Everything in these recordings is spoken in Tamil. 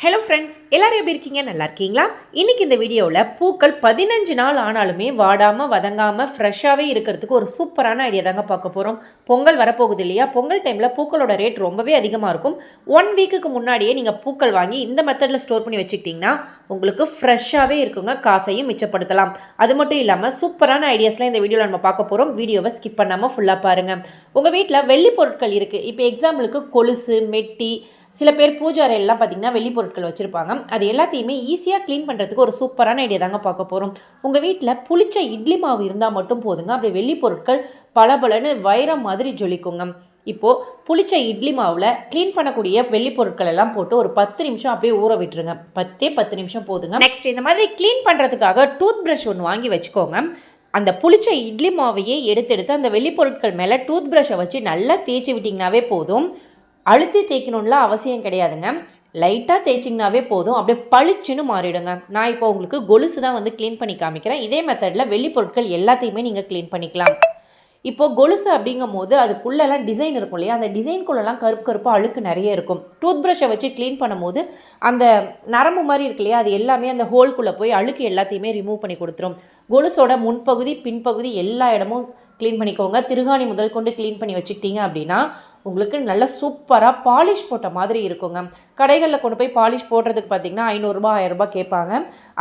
ஹலோ ஃப்ரெண்ட்ஸ், எல்லோரும் எப்படி இருக்கீங்க? நல்லா இருக்கீங்களா? இன்றைக்கி இந்த வீடியோவில் பூக்கள் 15 நாள் ஆனாலுமே வாடாமல் வதங்காமல் ஃப்ரெஷ்ஷாகவே இருக்கிறதுக்கு ஒரு சூப்பரான ஐடியா தாங்க பார்க்க போகிறோம். பொங்கல் வரப்போகுது இல்லையா? பொங்கல் டைமில் பூக்களோட ரேட் ரொம்பவே அதிகமாக இருக்கும். 1 வீக்குக்கு முன்னாடியே நீங்கள் பூக்கள் வாங்கி இந்த மெத்தடில் ஸ்டோர் பண்ணி வச்சுக்கிட்டிங்கன்னா உங்களுக்கு ஃப்ரெஷ்ஷாகவே இருக்குங்க, காசையும் மிச்சப்படுத்தலாம். அது மட்டும் இல்லாமல் சூப்பரான ஐடியாஸ்லாம் இந்த வீடியோவில் நம்ம பார்க்க போகிறோம். வீடியோவை ஸ்கிப் பண்ணாமல் ஃபுல்லாக பாருங்கள். உங்கள் வீட்டில் வெள்ளி பொருட்கள் இருக்குது. இப்போ எக்ஸாம்பிளுக்கு கொலுசு, மெட்டி, சில பேர் பூஜை அறையெல்லாம் பார்த்திங்கன்னா வெள்ளி பொருட்கள் வச்சுருப்பாங்க. அது எல்லாத்தையுமே ஈஸியாக க்ளீன் பண்ணுறதுக்கு ஒரு சூப்பரான ஐடியா தாங்க பார்க்க போகிறோம். உங்கள் வீட்டில் புளிச்ச இட்லி மாவு இருந்தால் மட்டும் போதுங்க, அப்படி வெள்ளி பொருட்கள் பளபளன்னு வைரம் மாதிரி ஜொலிக்குங்க. இப்போது புளிச்ச இட்லி மாவில் க்ளீன் பண்ணக்கூடிய வெள்ளி பொருட்கள் எல்லாம் போட்டு ஒரு 10 நிமிஷம் அப்படியே ஊற விட்டுருங்க. 10 நிமிஷம் போதுங்க. நெக்ஸ்ட் இந்த மாதிரி க்ளீன் பண்ணுறதுக்காக டூத் ப்ரஷ் ஒன்று வாங்கி வச்சுக்கோங்க. அந்த புளிச்ச இட்லி மாவையே எடுத்து அந்த வெள்ளி பொருட்கள் மேலே டூத் ப்ரஷை வச்சு நல்லா தேய்ச்சி விட்டிங்கனாவே போதும். அழுத்தி தேய்க்கணும்லாம் அவசியம் கிடையாதுங்க. லைட்டாக தேய்ச்சிங்கனாவே போதும், அப்படியே பளிச்சுன்னு மாறிடுங்க. நான் இப்போ உங்களுக்கு கொலுசு தான் க்ளீன் பண்ணி காமிக்கிறேன். இதே மெத்தடில் வெள்ளி பொருட்கள் எல்லாத்தையுமே நீங்கள் க்ளீன் பண்ணிக்கலாம். இப்போது கொலுசு அப்படிங்கும் போது அதுக்குள்ளெல்லாம் டிசைன் இருக்கும் இல்லையா? அந்த டிசைனுக்குள்ளெல்லாம் கருப்பாக அழுக்கு நிறைய இருக்கும். டூத் ப்ரஷை வச்சு க்ளீன் பண்ணும்போது அந்த நரம்பு மாதிரி இருக்கு இல்லையா, அது எல்லாமே அந்த ஹோல்குள்ளே போய் அழுக்கு எல்லாத்தையுமே ரிமூவ் பண்ணி கொடுத்துரும். கொலுசோட முன்பகுதி பின்பகுதி எல்லா இடமும் க்ளீன் பண்ணிக்கோங்க. திருகாணி முதல் கொண்டு க்ளீன் பண்ணி வச்சுக்கிட்டீங்க அப்படின்னா உங்களுக்கு நல்ல சூப்பராக பாலிஷ் போட்ட மாதிரி இருக்குங்க. கடைகளில் கொண்டு போய் பாலிஷ் போடுறதுக்கு பார்த்திங்கன்னா 500 1000 கேட்பாங்க.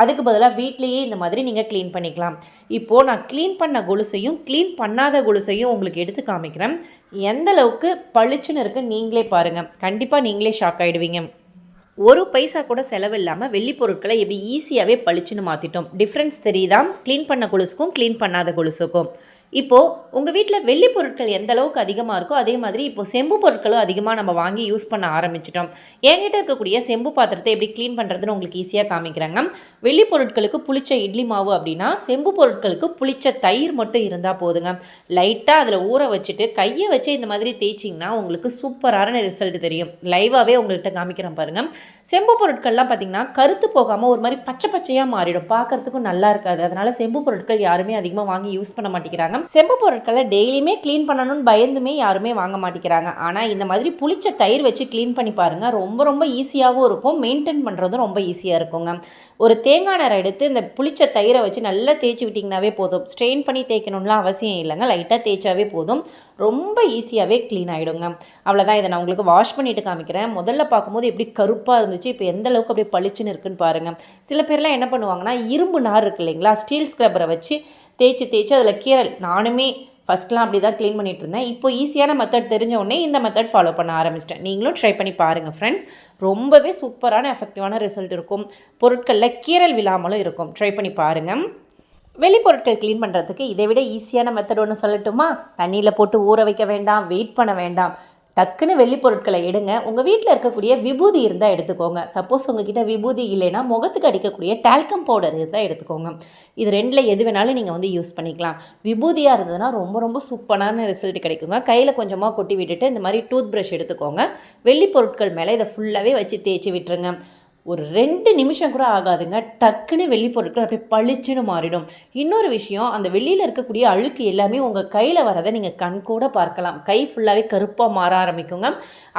அதுக்கு பதிலாக வீட்லேயே இந்த மாதிரி நீங்கள் க்ளீன் பண்ணிக்கலாம். இப்போது நான் க்ளீன் பண்ண கொலுசையும் க்ளீன் பண்ணாத கொலுசையும் உங்களுக்கு எடுத்து காமிக்கிறேன். எந்த அளவுக்கு பளிச்சுன்னு இருக்குது நீங்களே பாருங்கள். கண்டிப்பாக நீங்களே ஷாக் ஆகிடுவீங்க. ஒரு பைசா கூட செலவில்லாமல் வெள்ளி பொருட்களை எப்படி ஈஸியாகவே பளிச்சுன்னு மாற்றிட்டோம். டிஃப்ரென்ஸ் தெரியுதா க்ளீன் பண்ண கொலுசுக்கும் க்ளீன் பண்ணாத கொலுசுக்கும்? இப்போது உங்கள் வீட்டில் வெள்ளி பொருட்கள் எந்த அளவுக்கு அதிகமாக இருக்கோ அதே மாதிரி இப்போது செம்பு பொருட்களும் அதிகமாக நம்ம வாங்கி யூஸ் பண்ண ஆரம்பிச்சிட்டோம். என்கிட்ட இருக்கக்கூடிய செம்பு பாத்திரத்தை எப்படி க்ளீன் பண்ணுறதுன்னு உங்களுக்கு ஈஸியாக காமிக்கிறாங்க. வெள்ளி பொருட்களுக்கு புளிச்ச இட்லி மாவு அப்படின்னா செம்பு பொருட்களுக்கு புளிச்ச தயிர் மட்டும் இருந்தால் போதுங்க. லைட்டாக அதில் ஊற வச்சுட்டு கையை வச்சு இந்த மாதிரி தேய்ச்சிங்கன்னா உங்களுக்கு சூப்பரான ரிசல்ட் தெரியும். லைவாகவே உங்கள்கிட்ட காமிக்கிறேன் பாருங்கள். செம்பு பொருட்கள்லாம் பார்த்திங்கன்னா கருத்து போகாமல் ஒரு மாதிரி பச்சை பச்சையாக மாறிடும், பார்க்குறதுக்கும் நல்லா இருக்காது. அதனால் செம்பு பொருட்கள் யாருமே அதிகமாக வாங்கி யூஸ் பண்ண மாட்டேங்கிறாங்க. செம்பு பொருட்களை டெய்லியுமே க்ளீன் பண்ணணும்னு பயந்துமே யாருமே வாங்க மாட்டேங்கிறாங்க. ஆனால் இந்த மாதிரி புளிச்ச தயிர் வச்சு க்ளீன் பண்ணி பாருங்கள். ரொம்ப ஈஸியாகவும் இருக்கும், மெயின்டைன் பண்ணுறதும் ரொம்ப ஈஸியாக இருக்குங்க. ஒரு தேங்காய் நாரை எடுத்து இந்த புளிச்ச தயிரை வச்சு நல்லா தேய்ச்சி விட்டிங்கனாவே போதும். ஸ்ட்ரெயின் பண்ணி தேய்க்கணும்லாம் அவசியம் இல்லைங்க, லைட்டாக தேய்ச்சாவே போதும். ரொம்ப ஈஸியாகவே க்ளீன் ஆகிடுங்க. அவ்வளோதான். இதை நான் உங்களுக்கு வாஷ் பண்ணிவிட்டு காமிக்கிறேன். முதல்ல பார்க்கும்போது எப்படி கருப்பாக இருந்துச்சு, இப்போ எந்த அளவுக்கு அப்படியே பளிச்சுன்னு இருக்குன்னு பாருங்கள். சில பேர்லாம் என்ன பண்ணுவாங்கன்னா இரும்பு நார் இருக்குது இல்லைங்களா, ஸ்டீல் ஸ்க்ரப்பரை வச்சு தேய்ச்சி அதில் கீரல். நானுமே ஃபஸ்ட்லாம் அப்படி தான் க்ளீன் பண்ணிகிட்டு இருந்தேன். இப்போ ஈஸியான மெத்தட் தெரிஞ்ச உடனே இந்த மெத்தட் ஃபாலோ பண்ண ஆரம்பிச்சிட்டேன். நீங்களும் ட்ரை பண்ணி பாருங்கள் ஃப்ரெண்ட்ஸ். ரொம்பவே சூப்பரான எஃபெக்டிவான ரிசல்ட் இருக்கும். பொருட்களில் கீரல் விழாமலும் இருக்கும். ட்ரை பண்ணி பாருங்கள். வெளி பொருட்கள் க்ளீன் பண்ணுறதுக்கு இதை விட ஈஸியான மெத்தட் ஒன்று சொல்லட்டுமா? தண்ணியில் போட்டு ஊற வைக்க வேண்டாம், வெயிட் பண்ண வேண்டாம். டக்குன்னு வெள்ளி பொருட்களை எடுங்க. உங்கள் வீட்டில் இருக்கக்கூடிய விபூதி இருந்தால் எடுத்துக்கோங்க. சப்போஸ் உங்ககிட்ட விபூதி இல்லைன்னா முகத்துக்கு அடிக்கக்கூடிய டால்கம் பவுடர் இருந்தால் எடுத்துக்கோங்க. இது ரெண்டில் எது வேணாலும் நீங்கள் யூஸ் பண்ணிக்கலாம். விபூதியாக இருந்ததுன்னா ரொம்ப சூப்பரான ரிசல்ட் கிடைக்குங்க. கையில் கொஞ்சமாக கொட்டி விட்டுட்டு இந்த மாதிரி டூத் ப்ரஷ் எடுத்துக்கோங்க. வெள்ளி பொருட்கள் மேலே இதை ஃபுல்லாகவே வச்சு தேய்ச்சி விட்டுருங்க. ஒரு 2 நிமிஷம் கூட ஆகாதுங்க, டக்குன்னு வெள்ளி பொருட்கள் அப்படியே பளிச்சுன்னு மாறிடும். இன்னொரு விஷயம், அந்த வெளியில் இருக்கக்கூடிய அழுக்கு எல்லாமே உங்கள் கையில் வரதை நீங்கள் கண் கூட பார்க்கலாம். கை ஃபுல்லாகவே கருப்பாக மாற ஆரம்பிக்குங்க.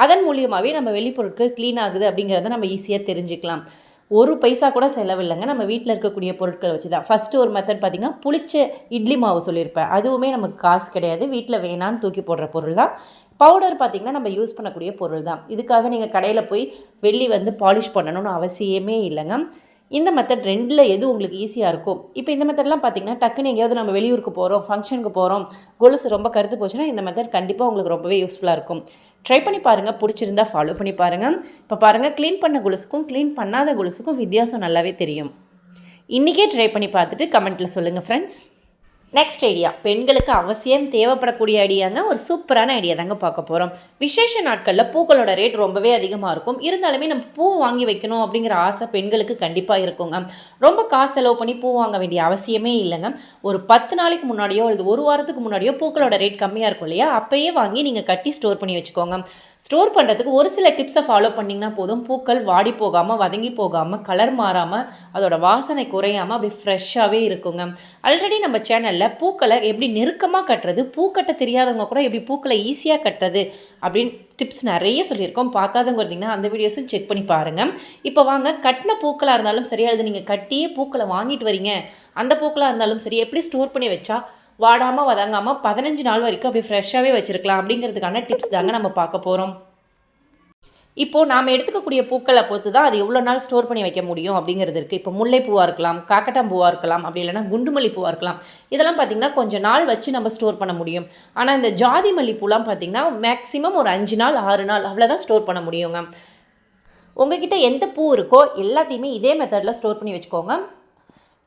அதன் மூலியமாகவே நம்ம வெள்ளி பொருட்கள் க்ளீன் ஆகுது அப்படிங்கிறத நம்ம ஈஸியாக தெரிஞ்சுக்கலாம். ஒரு பைசா கூட செலவில்லைங்க, நம்ம வீட்டில் இருக்கக்கூடிய பொருட்களை வச்சு தான். ஃபஸ்ட்டு ஒரு மெத்தட் பார்த்திங்கன்னா புளிச்ச இட்லி மாவு சொல்லியிருப்பேன். அதுவுமே நமக்கு காசு கிடையாது, வீட்டில் வேணான்னு தூக்கி போடுற பொருள் தான். பவுடர் பார்த்திங்கன்னா நம்ம யூஸ் பண்ணக்கூடிய பொருள் தான். இதுக்காக நீங்கள் கடையில் போய் வெள்ளி பாலிஷ் பண்ணணும்னு அவசியமே இல்லைங்க. இந்த மெத்தட் ரெண்டில் எது உங்களுக்கு ஈஸியாக இருக்கும்? இப்போ இந்த மெத்தட்லாம் பார்த்திங்கன்னா டக்குன்னு எங்கேயாவது நம்ம வெளியூருக்கு போகிறோம், ஃபங்க்ஷனுக்கு போகிறோம், கொலுசு ரொம்ப கருத்து போச்சுன்னா இந்த மெத்தட் கண்டிப்பாக உங்களுக்கு ரொம்பவே யூஸ்ஃபுல்லாக இருக்கும். ட்ரை பண்ணி பாருங்கள். பிடிச்சிருந்தால் ஃபாலோ பண்ணி பாருங்கள். இப்போ பாருங்கள், க்ளீன் பண்ண கொலுசுக்கும் க்ளீன் பண்ணாத கொலுசுக்கும் வித்தியாசம் நல்லாவே தெரியும். இன்றைக்கே ட்ரை பண்ணி பார்த்துட்டு கமெண்ட்டில் சொல்லுங்கள் ஃப்ரெண்ட்ஸ். நெக்ஸ்ட் ஐடியா, பெண்களுக்கு அவசியம் தேவைப்படக்கூடிய ஐடியாங்க. ஒரு சூப்பரான ஐடியா தாங்க பார்க்க போகிறோம். விசேஷ நாட்களில் பூக்களோட ரேட் ரொம்பவே அதிகமாக இருக்கும். இருந்தாலுமே நம்ம பூ வாங்கி வைக்கணும் அப்படிங்கிற ஆசை பெண்களுக்கு கண்டிப்பாக இருக்குங்க. ரொம்ப காசு செலவு பண்ணி பூ வாங்க வேண்டிய அவசியமே இல்லைங்க. ஒரு 10 நாளைக்கு முன்னாடியோ அல்லது ஒரு வாரத்துக்கு முன்னாடியோ பூக்களோட ரேட் கம்மியாக இருக்கும் இல்லையா, அப்போயே வாங்கி நீங்கள் கட்டி ஸ்டோர் பண்ணி வச்சுக்கோங்க. ஸ்டோர் பண்ணுறதுக்கு ஒரு சில டிப்ஸை ஃபாலோ பண்ணிங்கன்னா போதும். பூக்கள் வாடி போகாமல், வதங்கி போகாமல், கலர் மாறாமல், அதோட வாசனை குறையாமல் அப்படியே ஃப்ரெஷ்ஷாகவே இருக்குங்க. ஆல்ரெடி நம்ம சேனலில் பூக்களை எப்படி நெருக்கமாக கட்டுறது, பூக்கட்ட தெரியாதவங்க கூட எப்படி பூக்களை ஈஸியாக கட்டுறது அப்படின்னு டிப்ஸ் நிறைய சொல்லியிருக்கோம். பார்க்காதவங்க இருந்தீங்கன்னா அந்த வீடியோஸும் செக் பண்ணி பாருங்கள். இப்போ வாங்க, கட்டின பூக்களாக இருந்தாலும் சரி, அது நீங்கள் கட்டியே பூக்களை வாங்கிட்டு வரீங்க, அந்த பூக்களாக இருந்தாலும் சரி, எப்படி ஸ்டோர் பண்ணி வச்சா வாடாமல் வதங்காமல் 15 நாள் வரைக்கும் அப்படியே ஃப்ரெஷ்ஷாகவே வச்சுருக்கலாம் அப்படிங்கிறதுக்கான டிப்ஸ் தாங்க நம்ம பார்க்க போகிறோம். இப்போது நாம் எடுத்துக்கக்கூடிய பூக்களை பொறுத்து தான் அது எவ்வளோ நாள் ஸ்டோர் பண்ணி வைக்க முடியும் அப்படிங்கிறது இருக்குது. இப்போ முல்லைப்பூவாக இருக்கலாம், காக்கட்டாம்பூவாக இருக்கலாம், அப்படி இல்லைனா குண்டுமல்லிப்பூவாக இருக்கலாம். இதெல்லாம் பார்த்திங்கன்னா கொஞ்சம் நாள் வச்சு நம்ம ஸ்டோர் பண்ண முடியும். ஆனால் இந்த ஜாதி மல்லிப்பூலாம் பார்த்திங்கன்னா மேக்ஸிமம் ஒரு 5 நாள் 6 நாள் அவ்வளோதான் ஸ்டோர் பண்ண முடியுங்க. உங்ககிட்ட எந்த பூ இருக்கோ எல்லாத்தையுமே இதே மெத்தடில் ஸ்டோர் பண்ணி வச்சுக்கோங்க.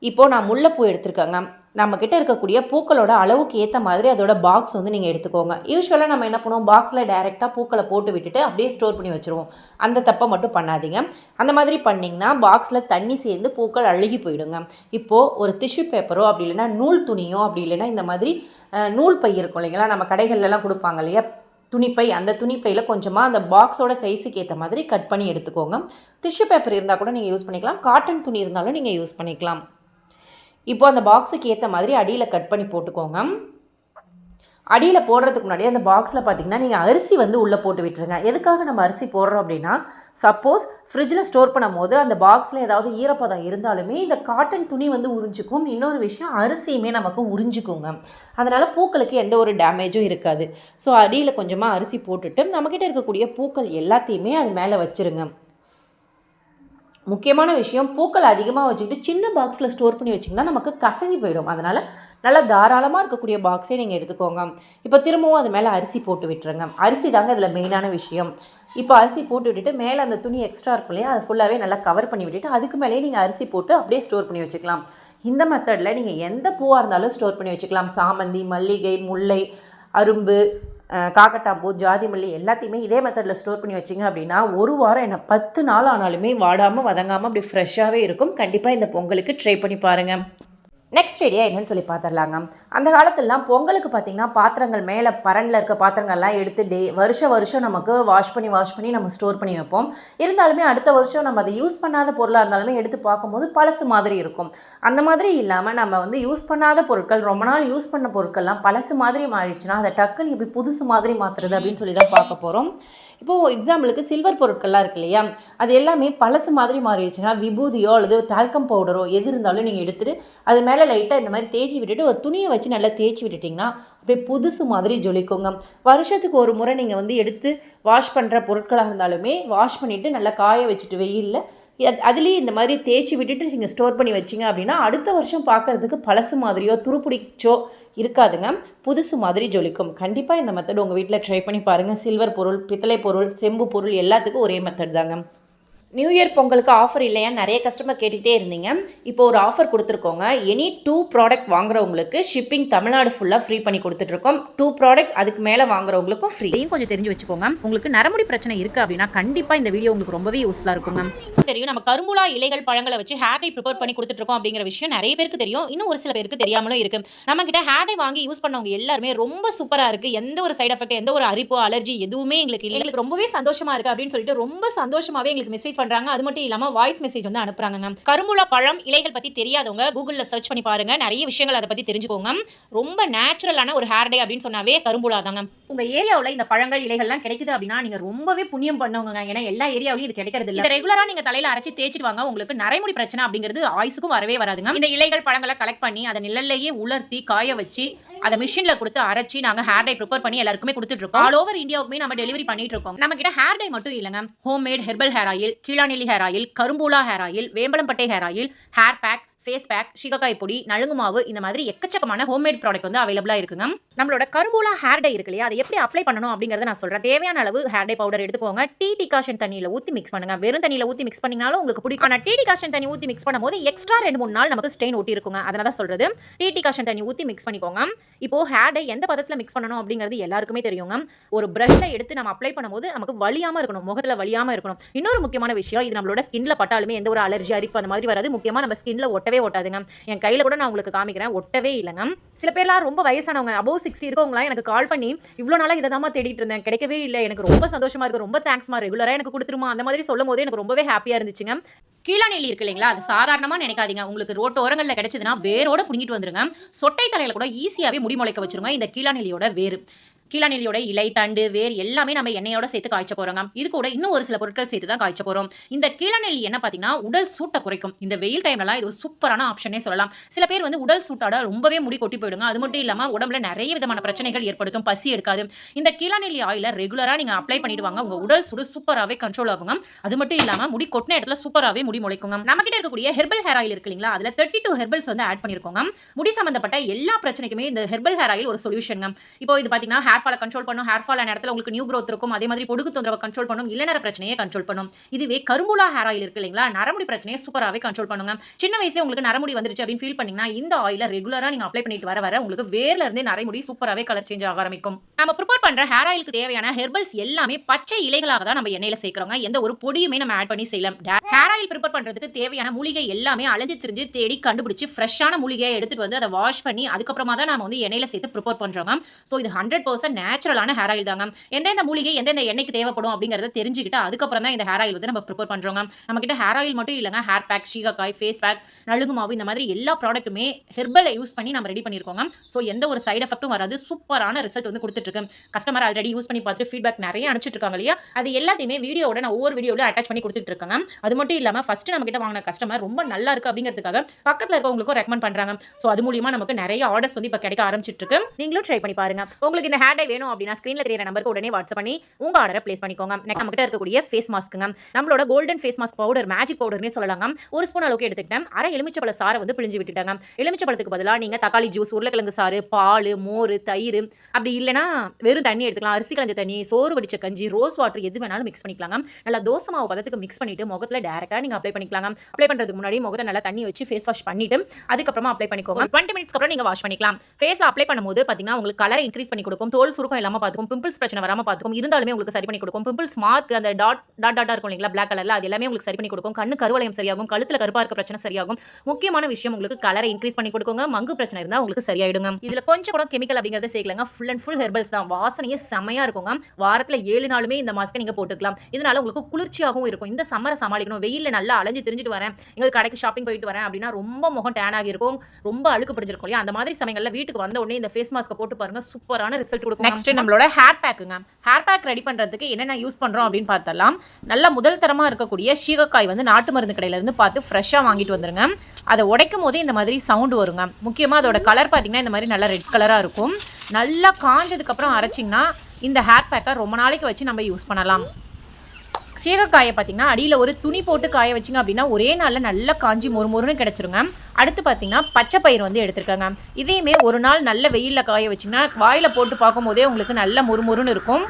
இப்போது நான் முல்லைப்பூ எடுத்துருக்கேங்க. நம்மக்கிட்ட இருக்கக்கூடிய பூக்களோட அளவுக்கு ஏற்ற மாதிரி அதோட பாக்ஸ் வந்து நீங்கள் எடுத்துக்கோங்க. யூஸ்வலாக நம்ம என்ன பண்ணுவோம், பாக்ஸில் டைரெக்டாக பூக்களை போட்டு விட்டுட்டு அப்படியே ஸ்டோர் பண்ணி வச்சுருவோம். அந்த தப்பை மட்டும் பண்ணாதீங்க. அந்த மாதிரி பண்ணிங்கன்னா பாக்ஸில் தண்ணி சேர்ந்து பூக்கள் அழுகி போயிடுங்க. இப்போது ஒரு டிஷ்யூ பேப்பரோ அப்படி இல்லைனா நூல் துணியோ அப்படி இல்லைனா இந்த மாதிரி நூல் பை இருக்கும் இல்லைங்களா, நம்ம கடைகள்லாம் கொடுப்பாங்க இல்லையா துணிப்பை, அந்த துணிப்பையில் கொஞ்சமாக அந்த பாக்ஸோட சைஸுக்கு ஏற்ற மாதிரி கட் பண்ணி எடுத்துக்கோங்க. டிஷ்யூ பேப்பர் இருந்தால் கூட நீங்கள் யூஸ் பண்ணிக்கலாம், காட்டன் துணி இருந்தாலும் நீங்கள் யூஸ் பண்ணிக்கலாம். இப்போது அந்த பாக்ஸுக்கு ஏற்ற மாதிரி அடியில் கட் பண்ணி போட்டுக்கோங்க. அடியில் போடுறதுக்கு முன்னாடி அந்த பாக்ஸில் பார்த்திங்கன்னா நீங்கள் அரிசி வந்து உள்ளே போட்டு விட்டுருங்க. எதுக்காக நம்ம அரிசி போடுறோம் அப்படின்னா, சப்போஸ் ஃப்ரிட்ஜில் ஸ்டோர் பண்ணும் போது அந்த பாக்ஸில் ஏதாவது ஈரப்பதம் இருந்தாலுமே இந்த காட்டன் துணி வந்து உறிஞ்சிக்கும். இன்னொரு விஷயம், அரிசியுமே நமக்கு உறிஞ்சிக்குங்க. அதனால் பூக்களுக்கு எந்த ஒரு டேமேஜும் இருக்காது. ஸோ அடியில் கொஞ்சமாக அரிசி போட்டுட்டு நம்மக்கிட்ட இருக்கக்கூடிய பூக்கள் எல்லாத்தையுமே அது மேலே வச்சுருங்க. முக்கியமான விஷயம், பூக்கள் அதிகமாக வச்சுக்கிட்டு சின்ன பாக்ஸில் ஸ்டோர் பண்ணி வச்சிங்கன்னா நமக்கு கசங்கி போயிடும். அதனால் நல்லா தாராளமாக இருக்கக்கூடிய பாக்ஸே நீங்கள் எடுத்துக்கோங்க. இப்போ திரும்பவும் அது மேலே அரிசி போட்டு விட்டுருங்க. அரிசி தாங்க இதில் மெயினான விஷயம். இப்போ அரிசி போட்டு விட்டுட்டு மேலே அந்த துணி எக்ஸ்ட்ரா இருக்கும் இல்லையா, அது ஃபுல்லாகவே நல்லா கவர் பண்ணி விட்டுட்டு அதுக்கு மேலேயே நீங்கள் அரிசி போட்டு அப்படியே ஸ்டோர் பண்ணி வச்சுக்கலாம். இந்த மெத்தடில் நீங்கள் எந்த பூவாக இருந்தாலும் ஸ்டோர் பண்ணி வச்சுக்கலாம். சாமந்தி, மல்லிகை, முல்லை, அரும்பு, காக்கட்டாம்பூ, ஜாதி மல்லி எல்லாத்தையுமே இதே மெத்தடில் ஸ்டோர் பண்ணி வச்சிங்க அப்படின்னா ஒரு வாரம் என்ன 10 நாள் ஆனாலுமே வாடாமல் வதங்காமல் அப்படி ஃப்ரெஷ்ஷாகவே இருக்கும். கண்டிப்பாக இந்த பொங்கலுக்கு ட்ரை பண்ணி பாருங்கள். நெக்ஸ்ட் ஐடியா என்னன்னு சொல்லி பார்த்துடலாங்க. அந்த காலத்துலலாம் பொங்கலுக்கு பார்த்திங்கன்னா பாத்திரங்கள் மேலே பரண்டில் இருக்க பாத்திரங்கள்லாம் எடுத்து வருஷம் நமக்கு வாஷ் பண்ணி நம்ம ஸ்டோர் பண்ணி வைப்போம். இருந்தாலுமே அடுத்த வருஷம் நம்ம அதை யூஸ் பண்ணாத பொருளாக இருந்தாலுமே எடுத்து பார்க்கும்போது பழசு மாதிரி இருக்கும். அந்த மாதிரி இல்லாமல் நம்ம வந்து யூஸ் பண்ணாத பொருட்கள், ரொம்ப நாள் யூஸ் பண்ண பொருட்கள்லாம் பழசு மாதிரி மாறிடுச்சுன்னா அதை டக்குன்னு இப்படி புதுசு மாதிரி மாற்றுறது அப்படின்னு சொல்லி தான் பார்க்க போகிறோம். இப்போது எக்ஸாம்பிளுக்கு சில்வர் பொருட்கள்லாம் இருக்குது இல்லையா, அது எல்லாமே பழசு மாதிரி மாறிடுச்சுன்னா விபூதியோ அல்லது டால்கம் பவுடரோ எது இருந்தாலும் நீங்கள் எடுத்துகிட்டு அது மேலே லைட்டாக இந்த மாதிரி தேய்ச்சி விட்டுட்டு ஒரு துணியை வச்சு நல்லா தேய்ச்சி விட்டுட்டிங்கன்னா அப்படியே புதுசு மாதிரி ஜொலிக்குங்க. வருஷத்துக்கு ஒரு முறை நீங்கள் வந்து எடுத்து வாஷ் பண்ணுற பொருட்களாக இருந்தாலுமே வாஷ் பண்ணிவிட்டு நல்லா காய வச்சுட்டு வெயிலில் அதுலேயே இந்த மாதிரி தேய்ச்சி விட்டுட்டு நீங்கள் ஸ்டோர் பண்ணி வச்சிங்க அப்படின்னா அடுத்த வருஷம் பார்க்குறதுக்கு பழசு மாதிரியோ துருப்பிடிச்சோ இருக்காதுங்க, புதுசு மாதிரி ஜொலிக்கும். கண்டிப்பாக இந்த மெத்தட் உங்கள் வீட்டில் ட்ரை பண்ணி பாருங்கள். சில்வர் பொருள், பித்தளை பொருள், செம்பு பொருள் எல்லாத்துக்கும் ஒரே மெத்தட் தாங்க. நியூ இயர் பொங்கலுக்கு ஆஃபர் இல்லையா நிறைய கஸ்டமர் கேட்டுகிட்டே இருந்தீங்க. இப்போ ஒரு ஆஃபர் கொடுத்துருக்கோங்க. எனி 2 ப்ராடக்ட் வாங்குறவங்களுக்கு ஷிப்பிங் தமிழ்நாடு ஃபுல்லாக ஃப்ரீ பண்ணி கொடுத்துட்ருக்கோம். 2 ப்ராடக்ட் அதுக்கு மேலே வாங்குறவங்களுக்கும் ஃப்ரீ. கொஞ்சம் தெரிஞ்சு வச்சுக்கோங்க. உங்களுக்கு நரமுடி பிரச்சனை இருக்குது அப்படின்னா கண்டிப்பாக இந்த வீடியோ உங்களுக்கு ரொம்பவே யூஸ்ஃபுல்லாக இருக்குங்க. தெரியும், நம்ம கரும்புலா இலைகள் பழங்களை வச்சு ஹேர் டை ப்ரிப்பேர் பண்ணி கொடுத்துட்ருக்கோம் அப்படிங்கிற விஷயம் நிறைய பேருக்கு தெரியும். இன்னும் ஒரு சில பேருக்கு தெரியாமலும் இருக்குது. நம்ம கிட்ட ஹேர் டை வாங்கி யூஸ் பண்ணவங்க எல்லாருமே ரொம்ப சூப்பராக இருக்குது, எந்த ஒரு சைட் எஃபெக்ட், எந்த ஒரு அரிப்போ அலர்ஜி எதுவுமே எங்களுக்கு இல்லை, எங்களுக்கு ரொம்பவே சந்தோஷமாக இருக்குது அப்படின்னு சொல்லிட்டு ரொம்ப சந்தோஷமாகவே எங்களுக்கு மெசேஜ் பண்றாங்க. அது மட்டும் இல்லாம வாய்ஸ் மெசேஜ் வந்து அனுப்புறாங்க. கரும்புலா பழம் இலைகள் பத்தி தெரியாதவங்க கூகுள்ல சர்ச் பண்ணி பாருங்க, நிறைய விஷயங்கள் அதை பத்தி தெரிஞ்சுக்கோங்க. ரொம்ப நேச்சுரலான ஒரு ஹேர் டை அப்படின்னு சொன்னாவே கரும்புலா தாங்க. உங்க ஏரியாவில் இந்த பழங்கள் இலைகள்லாம் கிடைக்குது அப்படின்னா நீங்க ரொம்பவே புண்ணியம் பண்ணுவாங்க. ஏன்னா எல்லா ஏரியாவிலும் இது கிடைக்கிறது இல்லை. ரெகுலரா நீங்க தலையில அரைச்சி தேய்ச்சிட்டு வாங்க, உங்களுக்கு நரைமுடி பிரச்சனை அப்படிங்கிறது ஆயுசுக்கும் வரவே வராதுங்க. இந்த இலைகள் பழங்களை கலெக்ட் பண்ணி அதை நிழல்லையே உலர்த்தி காய வச்சு அதை மிஷின்ல கொடுத்து அரைச்சி நாங்க ஹேர் டை ப்ரிப்பேர் பண்ணி எல்லாருக்குமே கொடுத்துட்டு இருக்கோம். ஆல் ஓவர் இந்தியாவுக்குமே நம்ம டெலிவரி பண்ணிட்டு இருக்கோம். நம்ம கிட்ட ஹேர் டை மட்டும் இல்லைங்க, ஹோம்மேட் ஹெர்பல் ஹேர் ஆயில், கீழாநெல்லி ஹேர் ஆயில், கரும்பூலா ஹேர் ஆயில், வேம்பலம்பட்டை hair oil, hair pack, face pack, shikakai பொடி, நலுங்கு மாவு, இந்த மாதிரி எக்கச்சக்கமான ஹோம்மேட் ப்ராடக்ட் வந்து அவைலபிளாக இருக்குங்க. நம்மளோட கரும்பூலா ஹேர் டை இருக்கு இல்லையா, அதை எப்படி அப்ளை பண்ணணும் அப்படிங்கறத நான் சொல்றேன். தேவையான அளவு ஹேர் டை பவுடர் எடுத்துக்கோங்க. டீ டிகாஷன் தண்ணியில் ஊற்றி மிக்ஸ் பண்ணுங்க. வெறும் தண்ணியில் ஊற்றி மிக்ஸ் பண்ணினாலும் உங்களுக்கு பிடிக்கும். ஆனால் டீ டிகாஷன் தண்ணி ஊற்றி மிக்ஸ் பண்ணும்போது எக்ஸ்ட்ரா 2-3 நாள் நமக்கு ஸ்டெயின் ஒட்டி இருக்குங்க. அதனால தான் சொல்றது, டீ டிகாஷன் தண்ணி ஊற்றி மிக்ஸ் பண்ணிக்கோங்க. இப்போ ஹேர் டை எந்த பதத்தில் மிக்ஸ் பண்ணணும் அப்படிங்கிறது எல்லாருக்குமே தெரியுங்க. ஒரு பிரஷ்ல எடுத்து நம்ம அப்ளை பண்ணும்போது நமக்கு வலியாம இருக்கணும், முகத்தில் வலியாம இருக்கணும். இன்னொரு முக்கியமான விஷயம், இது நம்மளோட ஸ்கின்ல பட்டாலுமே எந்த ஒரு அலர்ஜி, அரிப்பு அந்த மாதிரி வராது. முக்கியமாக நம்ம ஸ்கின்ல ஒட்டவே ஒட்டவே ஒட்டாதுங்க. என் கையில் கூட நான் உங்களுக்கு காமிக்கிறேன், ஒட்டவே இல்லைங்க. சில பேர்லாம் ரொம்ப வயசானவங்க அபோவ் 60 இருக்கவங்களாம் எனக்கு கால் பண்ணி இவ்வளோ நாளாக இதை தான் தேடிட்டு இருந்தேன், கிடைக்கவே இல்லை, எனக்கு ரொம்ப சந்தோஷமா இருக்குது, ரொம்ப தேங்க்ஸ்மா, ரெகுலராக எனக்கு கொடுத்துருமா, அந்த மாதிரி சொல்லும் போது எனக்கு ரொம்பவே ஹாப்பியாக இருந்துச்சுங்க. கீழாநெல்லி இருக்கு இல்லைங்களா, அது சாதாரணமாக நினைக்காதீங்க. உங்களுக்கு ரோட்டு ஓரங்களில் கிடைச்சதுன்னா வேரோட புடுங்கிட்டு வந்துருங்க. சொட்டை தலையில் கூட ஈஸியாகவே முடி முளைக்க வச்சிருங்க இந்த கீழாநெல்லியோட வேறு. கீழாநெல்லியோட இலை, தண்டு, வேர் எல்லாமே நம்ம எண்ணெயோட சேர்த்து காய்ச்ச போறோங்க. இது கூட இன்னும் ஒரு சில பொருட்கள் சேர்த்து தான் காய்ச்ச போறோம். இந்த கீழாநெல்லி என்ன பார்த்தீங்கன்னா உடல் சூட்டை குறைக்கும். இந்த வெயில் டைம்லலாம் இது ஒரு சூப்பரான ஆப்ஷனே சொல்லலாம். சில பேர் வந்து உடல் சூட்டாட ரொம்பவே முடி கொட்டி போயிடுங்க. அது மட்டும் இல்லாமல் உடம்புல நிறைய விதமான பிரச்சனைகள் ஏற்படுத்தும், பசி எடுக்காது. இந்த கீழாநெல்லி ஆயில ரெகுலராக நீங்கள் அப்ளை பண்ணிட்டு வாங்க, உங்க உடல் சூடு சூப்பராகவே கண்ட்ரோல் ஆகுங்க. அது மட்டும் இல்லாமல் முடி கொட்டின இடத்துல சூப்பராகவே முடி முளைக்குங்க. நம்ம கிட்ட இருக்கக்கூடிய ஹெர்பல் ஹேர் ஆயில் இருக்கு இல்லைங்களா, அதில் 32 ஹெர்பல்ஸ் வந்து ஆட் பண்ணியிருக்கோங்க. முடி சம்பந்தப்பட்ட எல்லா பிரச்சனைக்குமே இந்த ஹெர்பல் ஹேர் ஆயில் ஒரு சொல்யூஷன். இப்போ இது பார்த்தீங்கன்னா ஹேர் ஃபாலை கண்ட்ரோல் பண்ணும், ஹேர் ஃபால் ஆன இடத்துல உங்களுக்கு நியூ growth இருக்கும், அதே மாதிரி பொடுகு தொந்தரவை கண்ட்ரோல் பண்ணும், இளநர பிரச்சனையை கண்ட்ரோல் பண்ணும். இதுவே கரும்புலா ஹேர் ஆயில் இருக்கு இல்லைங்களா, நரமுடி பிரச்சனையை சூப்பராகவே கண்ட்ரோல் பண்ணுங்க. சின்ன வயசுல உங்களுக்கு நரமுடி வந்துருச்சு அப்படின்னு ஃபீல் பண்ணீங்கன்னா இந்த ஆயில ரெகுலரா நீங்க அப்ளை பண்ணிட்டு வர உங்களுக்கு வேர்ல இருந்தே நரைமுடி சூப்பராகவே கலர் சேஞ்ச் ஆக ஆரம்பிக்கும். நம்ம ப்ரிப்பேர் பண்ற ஹேர் ஆயிலுக்கு தேவையான ஹெர்பல்ஸ் எல்லாமே பச்சை இலைகளாக தான் நம்ம எண்ணெயில சேர்க்கிறோங்க. எந்த ஒரு பொடியுமே நம்ம ஆட் பண்ணி செய்யலாம். ஹேர் ஆயில் ப்ரிப்பேர் பண்றதுக்கு தேவையான மூலிகை எல்லாமே அலைஞ்சு திரிஞ்சு தேடி கண்டுபிடிச்சு ஃப்ரெஷ்ஷான மூலிகையை எடுத்துட்டு வந்து அதை வாஷ் பண்ணி அதுக்கப்புறமா தான் நம்ம வந்து எண்ணெயில சேர்த்து ப்ரிப்பேர் பண்றோங்க. ஸோ இது 100% நேச்சுரலான ஹேர் ஆயில் தாங்க. எந்தெந்த மூலிகை எந்தெந்த எண்ணெய்க்கு தேவைப்படும் அப்படிங்கறத தெரிஞ்சுக்கிட்டு அதுக்கப்புறம் தான் இந்த ஹேர் ஆயில் வந்து நம்ம ப்ரிப்பேர் பண்றோங்க. நம்ம கிட்ட ஹேர் ஆயில் மட்டும் இல்லைங்க, hair pack, shikakai, face pack, நலுங்கு மாவு, இந்த மாதிரி எல்லா ப்ராடக்ட்டுமே ஹெர்பலை யூஸ் பண்ணி நம்ம ரெடி பண்ணியிருக்கோங்க. ஸோ எந்த ஒரு சைட் எஃபெக்ட்டும் வராது, சூப்பரான ரிசல்ட் வந்து கொடுத்துட்டு இருக்கு. கஸ்டமர் ஆல்ரெடி யூஸ் பண்ணி பார்த்துட்டு ஃபீட்பேக் நிறைய அனுப்பிச்சிட்டு இருக்காங்க இல்லையா, அது எல்லாத்தையுமே வீடியோட நான் ஒவ்வொரு வீடியோவில் அட்டாச் பண்ணி கொடுத்துட்டு இருக்காங்க. அது மட்டும் இல்லாமல் ஃபர்ஸ்ட் நம்ம கிட்ட வாங்கின கஸ்டமர் ரொம்ப நல்லா இருக்கு அப்படிங்கிறதுக்காக பக்கத்தில் இருக்கவங்களுக்கும் ரெக்கமெண்ட் பண்றாங்க. ஸோ அது மூலியமா நமக்கு நிறைய ஆர்டர்ஸ் வந்து இப்போ கிடைக்க ஆரம்பிச்சிட்டு இருக்கு. நீங்களும் ட்ரை பண்ணி பாருங்க. உங்களுக்கு இந்த ஹேர் டை வேணும் அப்படின்னா ஸ்க்ரீன்ல தெரியற நம்பருக்கு உடனே வாட்ஸ்அப் பண்ணி உங்க ஆர்டரை பிளேஸ் பண்ணிக்கோங்க. நம்ம கிட்ட இருக்கக்கூடிய ஃபேஸ் மாஸ்க்குங்க, நம்மளோட golden face mask powder, magic பவுடர்னே சொல்லலாங்க. ஒரு ஸ்பூன் அளவுக்கு எடுத்துக்கிட்டேன். அரை எலுமிச்சப்பழ சாறை வந்து பிழிஞ்சு விட்டுட்டாங்க. எலுமிச்சப்பழத்துக்கு பதிலாக நீங்க தக்காளி ஜூஸ், உருளைக்கிழங்கு சாறு, பால், மோர், தயிர், அப்படி இல்லைன்னா வெறும் தண்ணி எடுத்துக்கலாம். அரிசி கலந்த தண்ணி, சோறு வடிச்ச கஞ்சி, ரோஸ் வாட்டர் எது வேணாலும் மிக்ஸ் பண்ணிக்கலாங்க. நல்லா தோசை மாவு பதத்துக்கு மிக்ஸ் பண்ணிட்டு முகத்துல டைரக்டா நீங்க அப்ளை பண்ணிக்கலாங்க. அப்ளை பண்றதுக்கு முன்னாடி முகத்தை நல்லா தண்ணி வச்சு ஃபேஸ் வாஷ் பண்ணிட்டு அதுக்கப்புறமா அப்ளை பண்ணிக்கோங்க. 20 மினிட்ஸ்க்கு அப்புறம் நீங்க வாஷ் பண்ணிக்கலாம். ஃபேஸ்ல அப்ளை பண்ணும்போது பாத்தீங்கன்னா உங்களுக்கு கலரை இன்க்ரீஸ் பண்ணி கொடுக்கும், தோல் சுருக்கம் இல்லாம பாத்துக்கும், பிம்பிள்ஸ் பிரச்சனை வராம பாத்துக்கும், இருந்தாலுமே உங்களுக்கு சரி பண்ணி கொடுக்கும். பிம்பிள்ஸ் மார்க் அந்த டாட்டா இருக்கும் இல்லைங்களா பிளாக் கலர்ல, அது எல்லாமே உங்களுக்கு சரி பண்ணி கொடுக்கும். கண்ணு கருவளையம் சரியாகும், கழுத்துல கருப்பா இருக்க பிரச்சனை சரியாகும். முக்கியமான விஷயம் உங்களுக்கு கலரை இன்க்ரீஸ் பண்ணி கொடுக்குங்க. மங்கு பிரச்சனை இருந்தா உங்களுக்கு சரியாயிடுங்க. இதுல கொஞ்சம் கூட கெமிக்கல் அப்படிங்கறத சேர்க்கலங்க, ஃபுல் அண்ட் ஃபுல் ஹெர்பல்ஸ் தான். வாசனையே செமையா இருக்குங்க. வாரத்துல 7 நாளுமே இந்த மாஸ்க்கை நீங்க போட்டுக்கலாம். இதனால உங்களுக்கு குளிர்ச்சியாகவும் இருக்கும். இந்த சம்மரை சமாளிக்கணும், வெயில்ல நல்லா அலைஞ்சு திரிஞ்சிட்டு வரேன், எங்க கடைக்கு ஷாப்பிங் போயிட்டு வரேன் அப்படின்னா ரொம்ப முகம் டேன் ஆகி இருக்கும், ரொம்ப அழுக்கு பிடிச்சிருக்கும் இல்லையா, அந்த மாதிரி சமயங்கள்ல வீட்டுக்கு வந்த உடனே இந்த ஃபேஸ் மாஸ்க்கை போட்டு பாருங்க, சூப்பரான ரிசல்ட் கொடுக்கும். நெக்ஸ்ட் நம்மளோட ஹேர் பேக்குங்க. ஹேர் பேக் ரெடி பண்றதுக்கு என்னென்ன யூஸ் பண்றோம் அப்படின்னு பார்த்தலாம். நல்ல முதல் தரமா இருக்கக்கூடிய சீகக்காய் வந்து நாட்டு மருந்து கடையில இருந்து பார்த்து ஃப்ரெஷ்ஷா வாங்கிட்டு வந்துருங்க. அதை உடைக்கும் போதே இந்த மாதிரி சவுண்ட் வருங்க. முக்கியமா அதோட கலர் பார்த்தீங்கன்னா இந்த மாதிரி நல்லா ரெட் கலரா இருக்கும். நல்லா காஞ்சதுக்கு அப்புறம் அரைச்சிங்கன்னா இந்த ஹேர் பேக்கை ரொம்ப நாளைக்கு வச்சு நம்ம யூஸ் பண்ணலாம். சீகக்காயை பார்த்தீங்கன்னா அடியில் ஒரு துணி போட்டு காய வச்சிங்க அப்படின்னா ஒரே நாளில் நல்லா காஞ்சி மொறுமொறுன்னு கிடச்சிருங்க. அடுத்து பார்த்தீங்கன்னா பச்சை பயிர் வந்து எடுத்துருக்காங்க. இதையுமே ஒரு நாள் நல்ல வெயிலில் காய வச்சிங்கன்னா வாயில் போட்டு பார்க்கும்போதே உங்களுக்கு நல்ல மொறுமொறுன்னு இருக்கும்.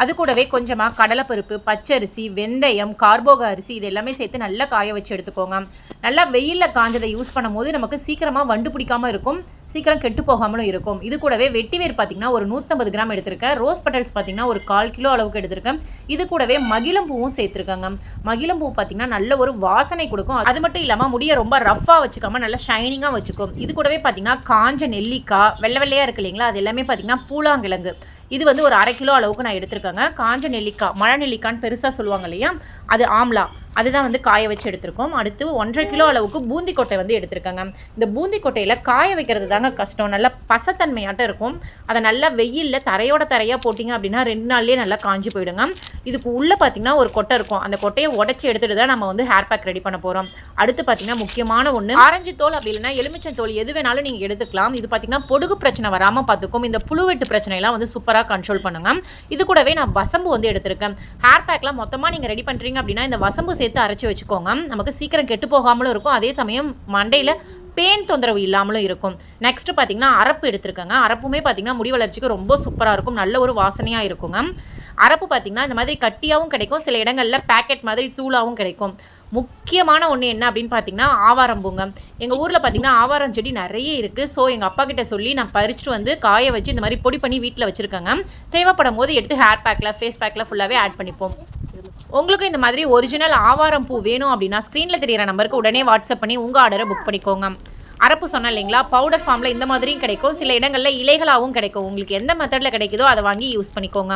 அது கூடவே கொஞ்சமாக கடலைப்பருப்பு, பச்சரிசி, வெந்தயம், கார்போக அரிசி இது எல்லாமே சேர்த்து நல்லா காய வச்சு எடுத்துக்கோங்க. நல்லா வெயிலில் காஞ்சதை யூஸ் பண்ணும்போது நமக்கு சீக்கிரமாக வண்டு பிடிக்காமல் இருக்கும், சீக்கிரம் கெட்டு போகாமலும் இருக்கும். இது கூடவே வெட்டிவேர் பார்த்தீங்கன்னா ஒரு 150 கிராம் எடுத்திருக்கேன். ரோஸ் பெட்டல்ஸ் பார்த்தீங்கன்னா ஒரு 1/4 கிலோ அளவுக்கு எடுத்திருக்கேன். இது கூடவே மகிழம்பூவும் சேர்த்துருக்காங்க. மகிழம்பூ பார்த்தீங்கன்னா நல்ல ஒரு வாசனை கொடுக்கும். அது மட்டும் இல்லாமல் முடியை ரொம்ப ரஃபாக வச்சுக்காம நல்லா ஷைனிங்காக வச்சுக்கும். இது கூடவே பார்த்தீங்கன்னா காஞ்ச நெல்லிக்காய், வெள்ளை வெள்ளையாக இருக்கு இல்லைங்களா, அது எல்லாமே பார்த்தீங்கன்னா பூலாங்கிழங்கு, இது வந்து ஒரு 1/2 கிலோ அளவுக்கு நான் எடுத்திருக்கேங்க. காஞ்ச நெல்லிக்காய், மழை நெல்லிக்கான்னு பெருசாக சொல்லுவாங்க இல்லையா, அது ஆம்லா, அதுதான் வந்து காய வச்சு எடுத்திருக்கோம். அடுத்து 1.5 கிலோ அளவுக்கு பூந்தி கொட்டை வந்து எடுத்திருக்காங்க. இந்த பூந்தி கொட்டையில் காய வைக்கிறது தாங்க கஷ்டம், நல்லா பசத்தன்மையாட்டம் இருக்கும். அதை நல்லா வெயிலில் தரையோட தரையாக போட்டிங்க அப்படின்னா 2 நாள்லேயே நல்லா காஞ்சி போயிடுங்க. இதுக்கு உள்ளே பார்த்தீங்கன்னா ஒரு கொட்டை இருக்கும், அந்த கொட்டையை உடச்சி எடுத்துகிட்டு தான் நம்ம வந்து ஹேர் பேக் ரெடி பண்ண போகிறோம். அடுத்து பார்த்தீங்கன்னா முக்கியமான ஒன்று ஆரஞ்சு தோல், அப்படி இல்லைன்னா எலுமிச்சம் தோல், எது வேணாலும் நீங்கள் எடுத்துக்கலாம். இது பார்த்தீங்கன்னா பொடுகு பிரச்சனை வராமல் பார்த்துக்கும். இந்த புழுவெட்டு பிரச்சனைலாம் வந்து சூப்பராக கண்ட்ரோல் பண்ணுங்க. இது கூடவே நான் வசம்பு வந்து எடுத்திருக்கேன். ஹேர் பேக்லாம் மொத்தமாக நீங்கள் ரெடி பண்ணுறீங்க அப்படின்னா இந்த வசம்பு சேர்த்து அரைச்சி வச்சுக்கோங்க. நமக்கு சீக்கிரம் கெட்டு போகாமலும் இருக்கும், அதே சமயம் மண்டையில் பேன் தொந்தரவு இல்லாமலும் இருக்கும். நெக்ஸ்ட் பார்த்தீங்கன்னா அரப்பு எடுத்திருக்கேங்க. அரப்புமே பார்த்தீங்கன்னா முடி வளர்ச்சிக்கு ரொம்ப சூப்பராக இருக்கும், நல்ல ஒரு வாசனையாக இருக்குங்க. அரப்பு பார்த்தீங்கன்னா இந்த மாதிரி கட்டியாகவும் கிடைக்கும், சில இடங்களில் பேக்கெட் மாதிரி தூளாகவும் கிடைக்கும். முக்கியமான ஒன்று என்ன அப்படின்னு பார்த்தீங்கன்னா ஆவாரம்பூங்க. எங்கள் ஊரில் பார்த்தீங்கன்னா ஆவாரம் செடி நிறைய இருக்குது. ஸோ எங்கள் அப்பா கிட்ட சொல்லி நான் பறிச்சுட்டு வந்து காய வச்சு இந்த மாதிரி பொடி பண்ணி வீட்டில் வச்சுருக்கேங்க. தேவைப்படும் போது எடுத்து ஹேர் பேக்கில், ஃபேஸ் பேக்கில் ஃபுல்லாகவே ஆட் பண்ணிப்போம். உங்களுக்கு இந்த மாதிரி ஒரிஜினல் ஆவாரம் பூ வேணும் அப்படின்னா ஸ்க்ரீனில் தெரியிற நம்பருக்கு உடனே வாட்ஸ்அப் பண்ணி உங்கள் ஆர்டரை புக் பண்ணிக்கோங்க. அரப்பு சொன்னேன் இல்லைங்களா, பவுடர் ஃபார்மில் இந்த மாதிரியும் கிடைக்கும், சில இடங்களில் இலைகளாகவும் கிடைக்கும். உங்களுக்கு எந்த மெத்தடில் கிடைக்குதோ அதை வாங்கி யூஸ் பண்ணிக்கோங்க.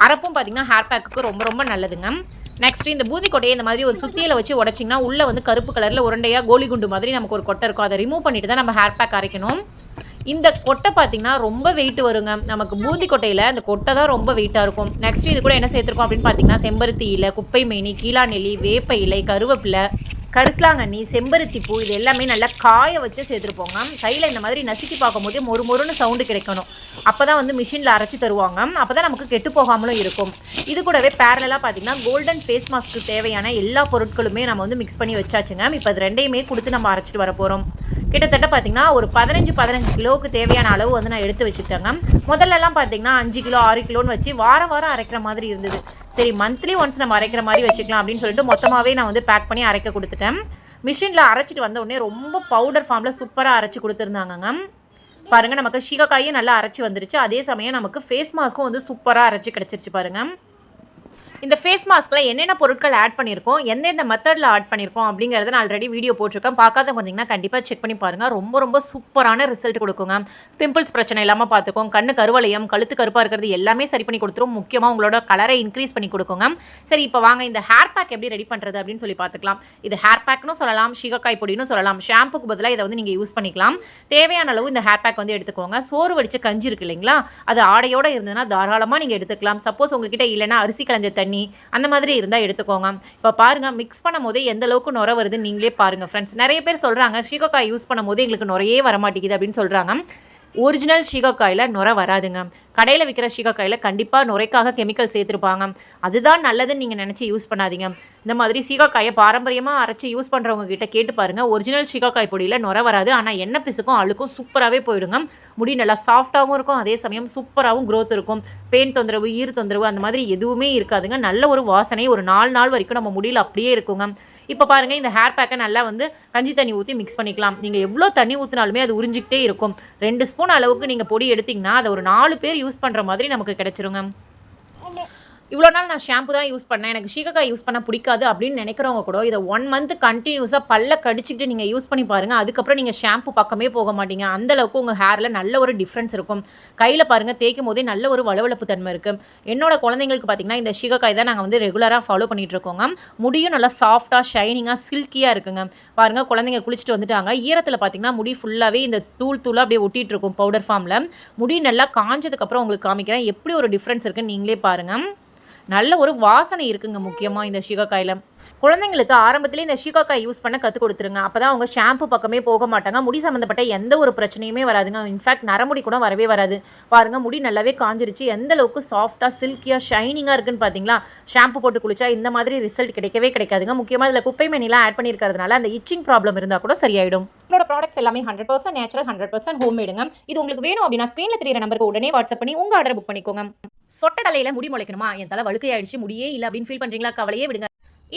அரப்பும் பார்த்திங்கன்னா ஹேர் பேக்குக்கு ரொம்ப ரொம்ப நல்லதுங்க. நெக்ஸ்ட் இந்த பூந்தி கொட்டையை இந்த மாதிரி ஒரு சுத்தியில் வச்சு உடச்சிங்கன்னா உள்ளே வந்து கருப்பு கலரில் உருண்டையாக கோலி குண்டு மாதிரி நமக்கு ஒரு கொட்டை இருக்கும். அதை ரிமூவ் பண்ணிட்டு தான் நம்ம ஹேர் பேக் அரைக்கணும். இந்த கொட்டை பார்த்திங்கன்னா ரொம்ப வெயிட் வருங்க. நமக்கு பூந்தி கொட்டையில் அந்த கொட்டை தான் ரொம்ப வெயிட்டாக இருக்கும். நெக்ஸ்ட் இது கூட என்ன சேர்த்துருக்கோம் அப்படின்னு பார்த்தீங்கன்னா செம்பருத்தி இலை, குப்பை மேனி, கீழாநெல்லி, வேப்ப இலை, கருவேப்பிலை, கரிசலாங்கண்ணி, செம்பருத்தி பூ, இது எல்லாமே நல்லா காய வச்சு சேர்த்துருப்போங்க. கையில் இந்த மாதிரி நசுக்கி பார்க்கும்போதே மொறுன்னு சவுண்டு கிடைக்கணும். அப்போ தான் வந்து மிஷினில் அரைச்சி தருவாங்க. அப்போ தான் நமக்கு கெட்டு போகாமலும் இருக்கும். இது கூடவே பேரலாக பார்த்திங்கன்னா கோல்டன் ஃபேஸ் மாஸ்க்கு தேவையான எல்லா பொருட்களுமே நம்ம வந்து மிக்ஸ் பண்ணி வச்சாச்சுங்க. இப்போ அது ரெண்டையுமே கொடுத்து நம்ம அரைச்சிட்டு வர போகிறோம். கிட்டத்தட்ட பார்த்திங்கன்னா ஒரு 15 கிலோவுக்கு தேவையான அளவு வந்து நான் எடுத்து வச்சுக்கிட்டேங்க. முதல்லலாம் பார்த்திங்கன்னா 5 கிலோ 6 கிலோன்னு வச்சு வாரம் அரைக்கிற மாதிரி இருந்தது. சரி மந்த்லி ஒன்ஸ் நம்ம அரைக்கிற மாதிரி வச்சுக்கலாம் அப்படின்னு சொல்லிட்டு மொத்தமாகவே நான் வந்து பேக் பண்ணி அரைக்க கொடுத்துட்டேன். மிஷினில் அரைச்சிட்டு வந்த உடனே ரொம்ப பவுடர் ஃபார்மில் சூப்பராக அரைச்சி கொடுத்துருந்தாங்கங்க. பாருங்கள், நமக்கு சீகக்காயும் நல்லா அரைச்சி வந்துருச்சு. அதே சமயம் நமக்கு ஃபேஸ் மாஸ்க்கும் வந்து சூப்பராக அரைச்சி கிடச்சிருச்சு பாருங்கள். இந்த ஃபேஸ் மாஸ்கில் என்னென்ன பொருட்கள் ஆட் பண்ணியிருக்கோம், எந்தெந்த மெத்தடில் ஆட் பண்ணியிருக்கோம் அப்படிங்கிறத நான் ஆல்ரெடி வீடியோ போட்டிருக்கேன். பார்க்காதவங்க வந்தீங்கன்னா கண்டிப்பாக செக் பண்ணி பாருங்கள். ரொம்ப சூப்பரான ரிசல்ட் கொடுக்குங்க. பிம்பிள்ஸ் பிரச்சனை இல்லாமல் பார்த்துக்கோம். கண்ணு கருவளையம், கழுத்து கருப்பாக இருக்கிறது எல்லாமே சரி பண்ணி கொடுத்துரும். முக்கியமாக உங்களோட கலரை இன்க்ரீஸ் பண்ணி கொடுக்குங்க. சரி, இப்போ வாங்க இந்த ஹேர் பேக் எப்படி ரெடி பண்ணுறது அப்படின்னு சொல்லி பார்த்துக்கலாம். இது ஹேர் பேக்னு சொல்லலாம், சீகக்காய் பொடினு சொல்லலாம். ஷாம்புக்கு பதிலாக இதை வந்து நீங்கள் யூஸ் பண்ணிக்கலாம். தேவையான அளவு இந்த ஹேர் பேக் வந்து எடுத்துக்கோங்க. சோறு வடிச்ச கஞ்சி இருக்கு இல்லைங்களா, அது ஆடையோடு இருந்ததுன்னா தாராளமாக நீங்கள் எடுத்துக்கலாம். சப்போஸ் உங்ககிட்ட இல்லைன்னா அரிசி கலஞ்ச தண்ணி அந்த மாதிரி இருந்தால் எடுத்துக்கோங்க. இப்போ பாருங்கள், மிக்ஸ் பண்ணும் போதே எந்த அளவுக்கு நுர வருதுன்னு நீங்களே பாருங்கள் ஃப்ரெண்ட்ஸ். நிறைய பேர் சொல்கிறாங்க சீகக்காய் யூஸ் பண்ணும் போது எங்களுக்கு நுரையே வரமாட்டேங்குது அப்படின்னு சொல்கிறாங்க. ஒரிஜினல் சீகக்காயில் நுரை வராதுங்க. கடையில் விற்கிற சீகக்காயில் கண்டிப்பாக நுரைக்காக கெமிக்கல் சேர்த்துருப்பாங்க. அதுதான் நல்லதுன்னு நீங்கள் நினச்சி யூஸ் பண்ணாதீங்க. இந்த மாதிரி சீகக்காயை பாரம்பரியமாக அரைச்சி யூஸ் பண்ணுறவங்க கிட்ட கேட்டு பாருங்கள். ஒரிஜினல் சீகக்காய் பொடியில் நுரை வராது. ஆனால் எண்ணெய் பிசுக்கும் அழுக்கும் சூப்பராகவே போயிடுங்க. முடி நல்லா சாஃப்டாகவும் இருக்கும், அதே சமயம் சூப்பராகவும் க்ரோத் இருக்கும். பெயின் தொந்தரவு, ஈர் தொந்தரவு அந்த மாதிரி எதுவுமே இருக்காதுங்க. நல்ல ஒரு வாசனை ஒரு 4 நாள் வரைக்கும் நம்ம முடியில் அப்படியே இருக்குங்க. இப்போ பாருங்கள், இந்த ஹேர் பேக்கை நல்லா வந்து கஞ்சி தண்ணி ஊற்றி மிக்ஸ் பண்ணிக்கலாம். நீங்கள் எவ்வளோ தண்ணி ஊற்றினாலுமே அது உறிஞ்சிக்கிட்டே இருக்கும். 2 ஸ்பூன் அளவுக்கு நீங்கள் பொடி எடுத்திங்கன்னா அதை ஒரு 4 பேர் யூஸ் பண்ணுற மாதிரி நமக்கு கிடச்சிருங்க. இவ்வளோ நாள் நான் ஷாம்பு தான் யூஸ் பண்ணேன், எனக்கு சீகக்காய் யூஸ் பண்ண பிடிக்காது அப்படின்னு நினைக்கிறவங்க கூட இதை 1 மந்த் கண்டினியூஸாக பல்ல கடிச்சிக்கிட்டு நீங்கள் யூஸ் பண்ணி பாருங்கள். அதுக்கப்புறம் நீங்கள் ஷாம்பு பக்கமே போக மாட்டீங்க. அந்தளவுக்கு உங்கள் ஹேரில் நல்ல ஒரு டிஃப்ரென்ஸ் இருக்கும். கையில் பாருங்கள், தேய்க்கும் போதே நல்ல ஒரு வளவளப்பு தன்மை இருக்குது. என்னோட குழந்தைங்களுக்கு பார்த்திங்கன்னா இந்த சீகக்காய் தான் நாங்கள் வந்து ரெகுலராக ஃபாலோ பண்ணிகிட்டு இருக்கோங்க. முடியும் நல்லா சாஃப்டாக ஷைனிங்காக சில்கியாக இருக்குங்க. பாருங்கள், குழந்தைங்க குளிச்சுட்டு வந்துட்டாங்க. ஈரத்தில் பார்த்திங்கன்னா முடி ஃபுல்லாகவே இந்த தூளாக அப்படியே ஒட்டிகிட்டு இருக்கும் பவுடர் ஃபார்மில். முடி நல்லா காஞ்சதுக்கப்புறம் உங்களுக்கு காமிக்கிறேன் எப்படி ஒரு டிஃப்ரென்ஸ் இருக்குன்னு நீங்களே பாருங்கள். நல்ல ஒரு வாசனை இருக்குங்க. முக்கியமாக இந்த சீகக்காயில் குழந்தைங்களுக்கு ஆரம்பத்திலே இந்த சீகக்காய் யூஸ் பண்ண கற்றுக் கொடுத்துருங்க. அப்போ தான் அவங்க ஷாம்பு பக்கமே போக மாட்டாங்க. முடி சம்மந்தப்பட்ட எந்த ஒரு பிரச்சனையுமே வராதுங்க. இன்ஃபேக்ட் நரமுடி கூட வரவே வராது. பாருங்கள், முடி நல்லாவே காஞ்சிருச்சு. எந்த அளவுக்கு சாஃப்டாக சில்கியாக ஷைனிங்காக இருக்குன்னு பார்த்தீங்களா. ஷாம்பு போட்டு குளிச்சா இந்த மாதிரி ரிசல்ட் கிடைக்காதுங்க. முக்கியமாக இதில் குப்பை மேனிலாம் ஆட் பண்ணியிருக்கிறதுனால அந்த இச்சிங் ப்ராப்ளம் இருந்தால் கூட சரியாயிடும். இதோட ப்ராடக்ட்ஸ் எல்லாமே 100% நேச்சுரல், 100% ஹோம்மேடுங்க. இது உங்களுக்கு வேணும் அப்படின்னா ஸ்க்ரீனில் தெரியிற நம்பருக்கு உடனே வாட்ஸ்அப் பண்ணி உங்கள் ஆர்டர் புக் பண்ணிக்கோங்க. சொட்ட தலையில் முடி முளைக்கணுமா, என் தலை வழுக்கையாயிடுச்சு, முடியே இல்லை அப்படின்னு ஃபீல் பண்ணுறீங்களா, கவலையே விடுங்க.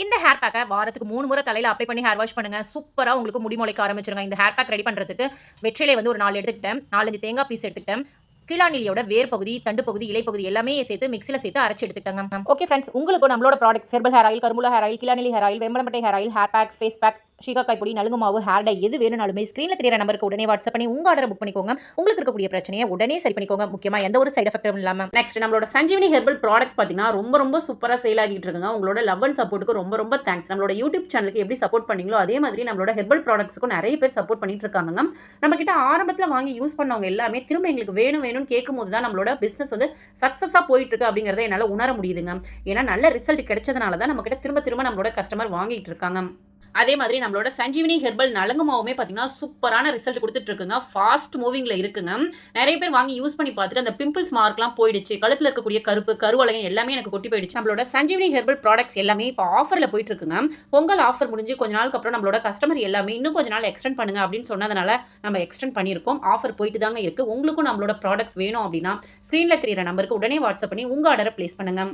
இந்த ஹேர் பேக்கை வாரத்துக்கு 3 முறை தலையில் அப்ளை பண்ணி ஹேர் வாஷ் பண்ணுங்கள். சூப்பராக உங்களுக்கு முடி முளைக்க ஆரம்பிச்சிருங்க. இந்த ஹேர் பேக் ரெடி பண்ணுறதுக்கு வெற்றிலை வந்து ஒரு 4 எடுத்துக்கிட்டேன், 4-5 தேங்காய் பீஸ் எடுத்துக்கிட்டேன், கீழாநெல்லியோட வேர் பகுதி, தண்டு பகுதி, இலை பகுதி எல்லாமே சேர்த்து மிக்ஸில் சேர்த்து அரைச்சி எடுத்துக்கிட்டாங்க. ஓகே ஃப்ரெண்ட்ஸ், உங்களுக்கு நம்மளோட ப்ராடக்ட்ஸ் ஹெர்பல் ஹேர் ஆயில், கருமுலா ஹேர் ஆயில், கீழாநெல்லி ஹேர் ஆயில், வெம்பளம்பட்டை hair oil, hair pack, face pack, shikakai பொடி, நலுங்கு மாவு, ஹேர் டை எது வேணும்னாலுமே ஸ்க்ரீனில் தெரியிற நம்பருக்கு உடனே வாட்ஸ்அப் பண்ணி உங்கள் ஆர்டரை புக் பண்ணிக்கோங்க. உங்களுக்கு இருக்கக்கூடிய பிரச்சனையை உடனே சரி பண்ணிக்கோங்க. முக்கியமாக எந்த ஒரு சைட் எஃபெக்டும் இல்லாமல். நெக்ஸ்ட் நம்மளோட சஞ்சீவினி ஹெர்பல் ப்ராடக்ட் பார்த்தீங்கன்னா ரொம்ப சூப்பராக சேல் ஆகிட்டு இருக்குங்க. உங்களோட லவ் அண்ட் சப்போர்ட்டுக்கு ரொம்ப தேங்க்ஸ். நம்மளோட யூடியூப் சேனலுக்கு எப்படி சப்போர்ட் பண்ணீங்களோ அதே மாதிரி நம்மளோட ஹெர்பல் ப்ராடக்ட்ஸுக்கும் நிறைய பேர் சப்போர்ட் பண்ணிட்டு இருக்காங்க. நம்ம கிட்ட ஆரம்பத்தில் வாங்கி யூஸ் பண்ணவங்க எல்லாமே திரும்ப எங்களுக்கு வேணும்னு கேட்கும்போது தான் நம்மளோட பிஸ்னஸ் வந்து சக்ஸஸாக போயிட்டு இருக்கு அப்படிங்கிறத என்னால் உணர முடியுதுங்க. ஏன்னா நல்ல ரிசல்ட் கிடைச்சதுனால தான் நம்ம கிட்ட திரும்ப நம்மளோட கஸ்டமர் வாங்கிட்டு இருக்காங்க. அதே மாதிரி நம்மளோட சஞ்சீவினி ஹெர்பல் நலங்கு மாவுமே பார்த்தீங்கன்னா சூப்பரான ரிசல்ட் கொடுத்துட்டு இருக்குங்க. ஃபாஸ்ட் மூவிங்கில் இருக்குங்க. நிறைய பேர் வாங்கி யூஸ் பண்ணி பார்த்துட்டு அந்த பிம்பிள்ஸ் மார்க்லாம் போயிடுச்சு, கழுத்தில் இருக்கக்கூடிய கருப்பு கருவளையம் எல்லாமே எனக்கு கொட்டி போயிடுச்சு. நம்மளோட சஞ்சீவினி ஹெர்பல் ப்ராடக்ட்ஸ் எல்லாமே இப்போ ஆஃபரில் போயிட்டு இருக்குங்க. பொங்கல் ஆஃபர் முடிஞ்சு கொஞ்ச நாளுக்கு அப்புறம் நம்மளோட கஸ்டமர் எல்லாமே இன்னும் கொஞ்ச நாள் எக்ஸ்டெண்ட் பண்ணுங்க அப்படின்னு சொன்னதுனால நம்ம எக்ஸ்டெண்ட் பண்ணியிருக்கோம். ஆஃபர் போயிட்டு தாங்க இருக்குது. உங்களுக்கும் நம்மளோட ப்ராடக்ட்ஸ் வேணும் அப்படின்னா ஸ்க்ரீனில் தெரியிற நம்பருக்கு உடனே வாட்ஸ்அப் பண்ணி உங்கள் ஆர்டரை ப்ளேஸ் பண்ணுங்க.